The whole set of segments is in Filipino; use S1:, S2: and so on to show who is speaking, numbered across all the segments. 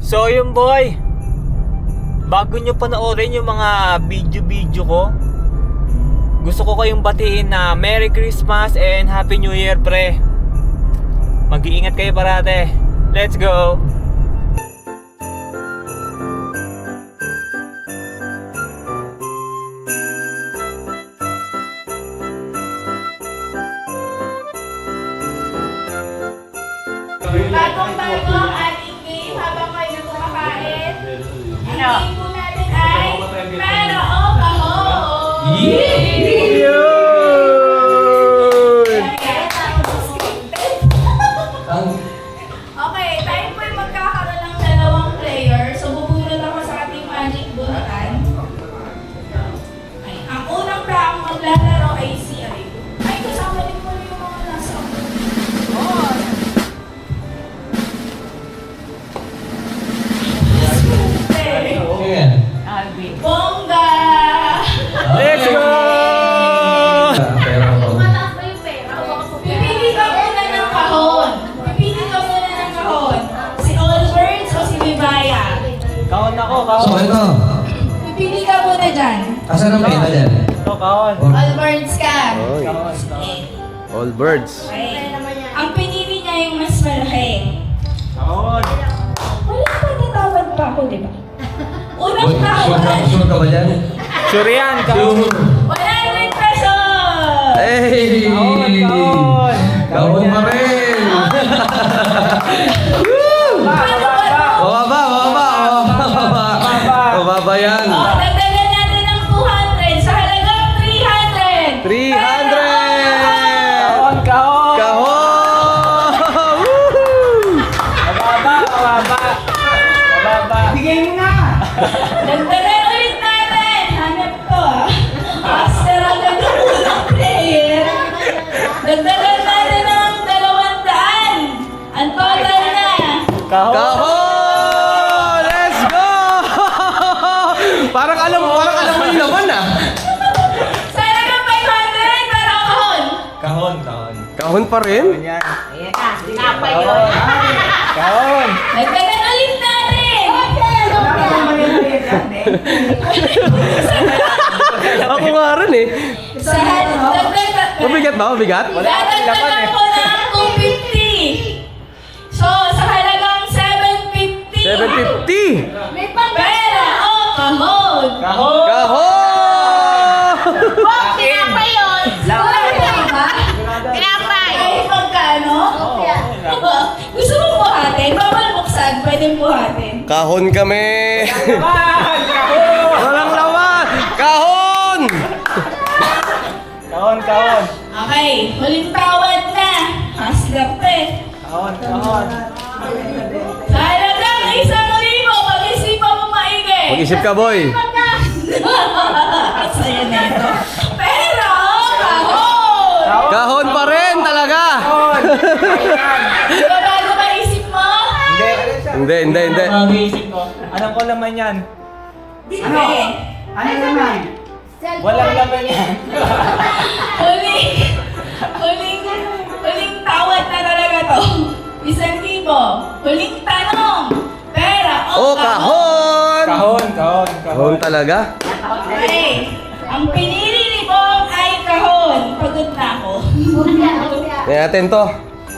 S1: So yun boy, bago nyo panoorin yung mga video ko, gusto ko kayong batiin na Merry Christmas and Happy New Year pre. Mag-iingat kayo parate. Let's go!
S2: Bagong-bago ang ating game habang kayo kumakain. Ang game po natin ay Pero o Kahon! Okay, tayo po ay magkakaroon ng dalawang player. So, bubunod ako sa ating magic bunutan. Ay, ang unang taong maglalaro ay si Ay. Ay, kasama din po yung mga nasa. Oh! Bongga!
S1: Let's go!
S3: Mataas ba yung pera?
S2: Pipili ka muna ng kahon. Pipili ka muna ng kahon. Si Allbirds o si Vivaya?
S1: Kahon ako,
S4: So
S1: kahon.
S4: ito,
S2: Pipili ka muna dyan.
S4: asan ang pera dyan?
S1: Ito, kahon.
S2: Allbirds ka.
S1: Kahon.
S5: All birds.
S2: Okay. Ang pinili niya yung mas malaki.
S1: Kahon.
S2: Wala pa natawad pa ako, di ba? Unang
S4: Sure
S2: tawad.
S4: ka ba dyan?
S1: Sure yan, kahon.
S2: 100 pesos!
S4: Hey!
S1: Kahon, kahon.
S4: Kahon pa rin! Bababa, bababa, bababa yan.
S2: Oh, dagdagan natin ng 200 sa halagang 300.
S4: 300!
S1: Kahon, kahon.
S4: Kahon! Woo!
S1: Mababa, mababa. Mababa. Bigay mo na.
S2: Dagdagan ulit natin. Hanap ko ah. After ang nagkakulang player, dagdagan natin ng 200. Ang total na.
S1: Kahon.
S4: Kahon! Let's go! Parang alam mo yung laman ah.
S2: Sa halagang 500 para kahon.
S1: Kahon, kahon.
S4: Kahon pa rin?
S1: Kahon yan.
S3: Tinapay
S1: Kahon.
S3: yun.
S1: Kahon.
S2: Dagdagan ulit natin.
S4: Ako nga rin eh.
S2: Sa dagdagan.
S4: Mabigat ba? Mabigat?
S2: Dadagdagan ko ng 250. So, sa halagang 750.
S4: 750!
S3: May pang...
S2: Pera o kahon.
S1: Kahon.
S4: Kahon!
S3: Oh, tinapay yun.
S2: Sigurado ba?
S3: Tinapay.
S2: Ay, magkano? Gusto mo buhatin? Bawal buksan, pwedeng buhatin.
S4: Kahon kami!
S1: Kahon. Kahon.
S4: Walang laman! Kahon!
S1: Kahon, kahon.
S2: Okay, huling tawad na. Haslap eh.
S1: Kahon, kahon.
S2: Sa halagang 1,000, pag-isipan mo maigi.
S4: Mag-isip ka, boy!
S2: Saya na ito. Pero, kahon!
S4: Kahon pa rin talaga!
S1: Kahon.
S2: Di ba bago ka isip mo?
S1: Hindi.
S4: Hindi.
S1: Mag-iisip ko. Anong ko laman yan?
S2: Sige.
S1: Walang laman yan.
S2: Huling tawad na talaga to. 1,000. Huling tanong. Pera o
S4: Oh, kahon!
S1: Kahon, kahon, kahon.
S4: Kahon talaga?
S2: Okay. Ang pinili ni Bong ay kahon. Pagod na ako.
S4: Tingnan natin to.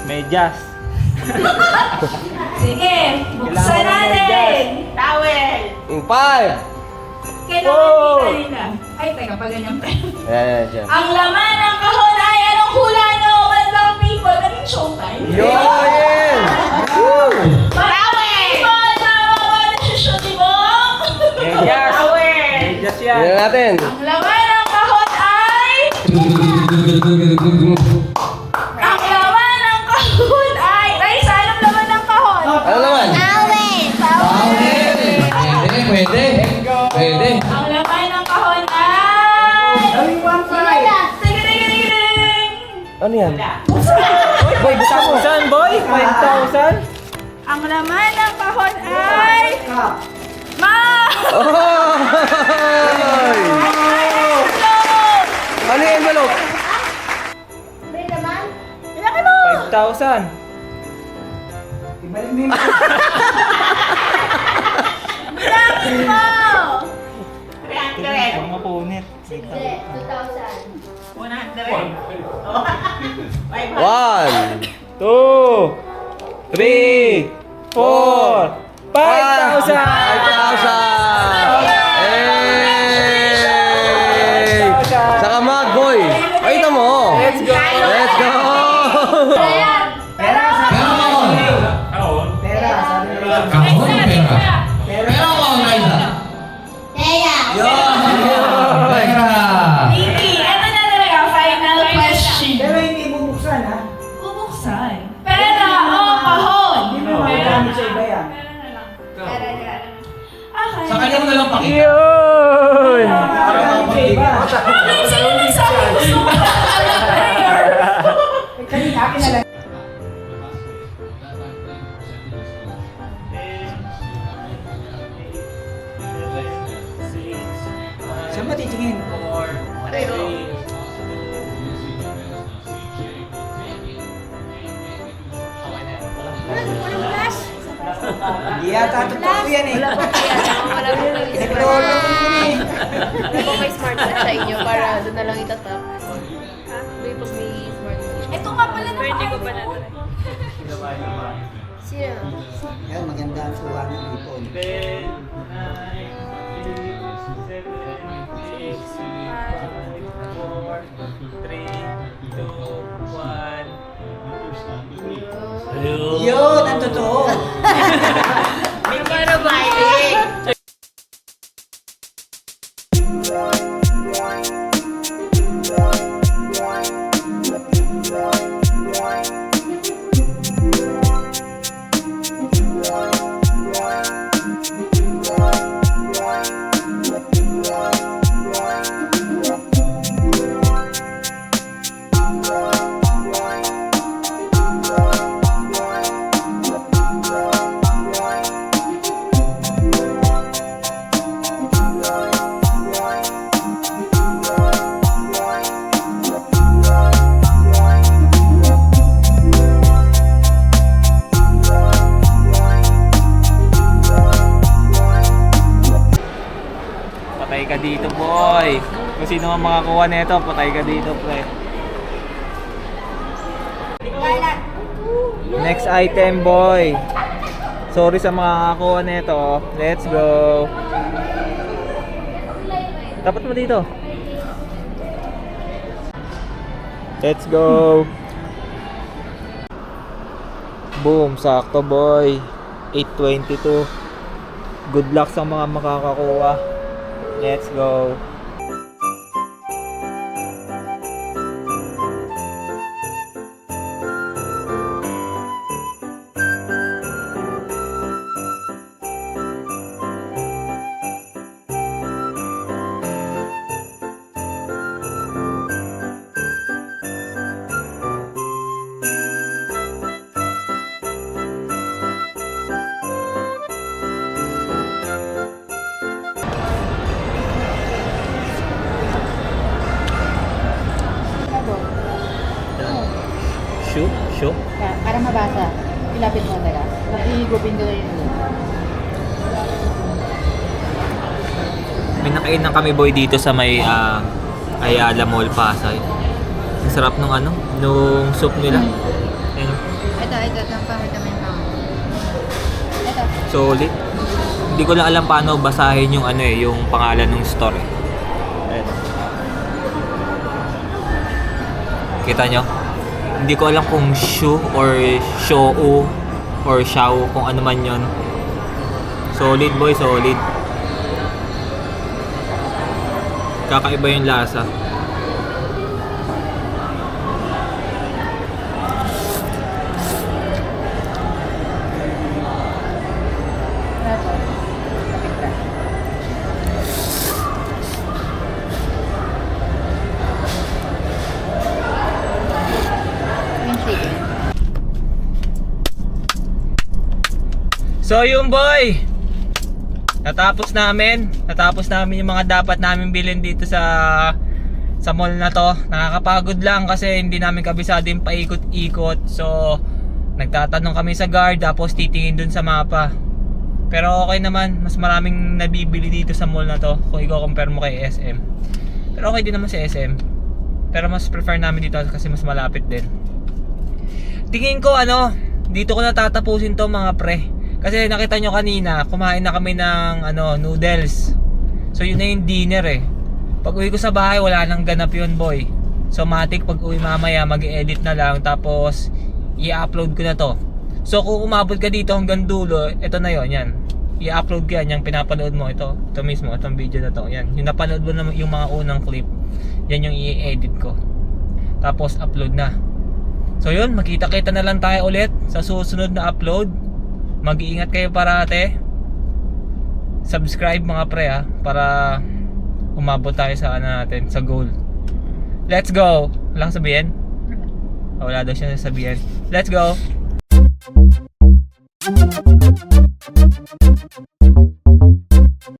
S1: Medyas.
S2: Sige, buksan
S1: Kailangan ng
S2: natin.
S3: Towel.
S4: In 5!
S2: Kailangan hindi na. Ay, teka, pa ganyan pa.
S4: Ayan, siya.
S2: Ang laman ng kahon ay anong hula nyo? Bandang people. Naging showtime.
S4: Yo, yeah! Woo!
S2: Bandang people! Tama ba na siya show ni Bong?
S1: Medyas. Medyas yan.
S4: Tingnan natin.
S2: Ang laman ng kahon ay... Ang laman ng kahon ay... Raisa, anong laman ng kahon?
S4: Ano naman? Pwede. Pwede.
S2: Ang laman ng kahon ay... Tigiling!
S4: Ano yan?
S1: Boy, 5,000 boy? 5,000?
S2: Ang laman ng kahon ay... Ma!
S4: Oy! Ano yung envelope?
S3: May naman?
S2: Ilaki mo!
S1: 5,000. 4, 5,000!
S4: 5,000! Hey! Saka mag, boy! Ay, ito mo!
S1: Let's go!
S4: Let's go!
S2: Vicky, ano na talaga? Final question.
S6: Pero hindi bubuksan ha.
S2: Bubuksan. Pera o kahon?
S6: Hindi mo magagamit sa iba yan.
S2: Pera na lang. Pera. Okay.
S7: Sa kanya mo na lang pakita.
S1: Yun!
S6: Magagamit sa iba.
S2: Bakit sila nagsabi gusto mo ng prayer?
S6: Eh, kanina, akin na lang. Saan ba titingin? Hindi yata totoo yan eh. Nagtulong ko eh.
S3: Ano ba may smart na sa inyo para doon na lang itatap? May pag may smart na.
S2: Ito nga pala na ko pa na.
S3: Sino?
S6: Yan, maganda ang suha ng ipon.
S1: 10, 9, 8, 7, 6, 5, 4, 3, 2, 1.
S6: Yun, ang totoo.
S3: Para Miley!
S1: Patay ka dito, boy. Kung sino man makakuha nito, patay ka dito, pre. Next item, boy. Sorry sa mga makakuha nito. Let's go. Dapat mo dito. Let's go. Boom, sakto, boy. 822. Good luck sa mga makakakuha. Let's go. Shoe?
S3: Para mabasa, ilapit mo nila. Mag-iigupin ko yun.
S1: May nakainan kami, boy, dito sa may Ayala Mall, Pasay. Ang sarap nung nung soup nila. Ayun.
S3: Ito, pamita mo yung pang. Ito.
S1: Solid. Hindi ko lang alam paano basahin yung yung pangalan ng store. Ayun. Kita nyo? Hindi ko alam kung shu or shou or xiao, kung ano man yon. Solid, boy, solid. Kakaiba yung lasa. So yun, boy, natapos namin yung mga dapat namin bilhin dito sa mall na to. Nakakapagod lang kasi hindi namin kabisado yung paikot-ikot. So nagtatanong kami sa guard, tapos titingin dun sa mapa. Pero okay naman, mas maraming nabibili dito sa mall na to kung i-compare mo kay SM. Pero okay din naman si SM, pero mas prefer namin dito kasi mas malapit din. Tingin ko dito ko natatapusin to, mga pre. Kasi nakita nyo kanina, kumain na kami ng noodles. So yun na yung dinner eh. Pag uwi ko sa bahay, wala nang ganap yun, boy. So matik pag uwi mamaya, mag-edit na lang. Tapos i-upload ko na to. So kung umabot ka dito hanggang dulo, ito na yon, yan. I-upload ko yan, yung pinapanood mo. Ito mismo, itong video na to. Yan, yung napanood mo na yung mga unang clip. Yan yung i-edit ko. Tapos upload na. So yun, makita-kita na lang tayo ulit sa susunod na upload. Mag-iingat kayo parate. Subscribe mga pre para umabot tayo sa natin, sa goal. Let's go. Wala kang sabihin? Wala daw siya sabihin. Let's go.